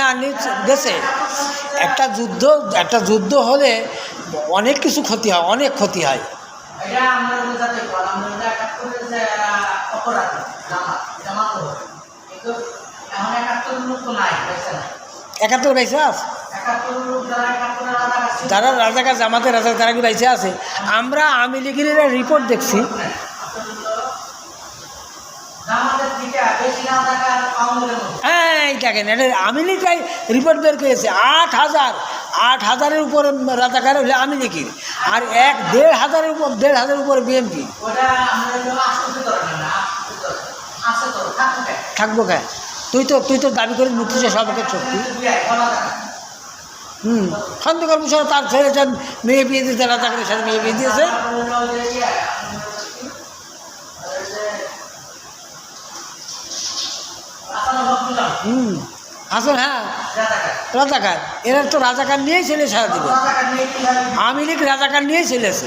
না দেশে একটা যুদ্ধ হলে অনেক কিছু ক্ষতি হয়, অনেক ক্ষতি হয়। একাত্তর বাইসে আছে, যারা রাজাকার জামাতের রাজা তারা কি বাইসে আছে? আমরা আওয়ামী লীগের রিপোর্ট দেখছি, হ্যাঁ এই দেখেন এটা আওয়ামী লীগটাই রিপোর্ট বের করেছে। 8,000 উপরে রাজাকার হলে আওয়ামী লীগের, আর 1,500 উপরে বিএনপি। থাকবো কে? তুই তো দাবি করিস মুক্তিযুদ্ধ সর্বক্ষেত্রে শক্তি। খন্দকার মুশারফ তার ছেলেটা মেয়ে বিয়ে দিয়েছে, রাজাকারের সাথে মেয়ে বিয়ে দিয়েছে। হাসান, হ্যাঁ রাজাকার, এরা তো রাজাকার নিয়েই ছেলে সারা দিবে। আওয়ামী লীগ রাজাকার নিয়েই চলেছে।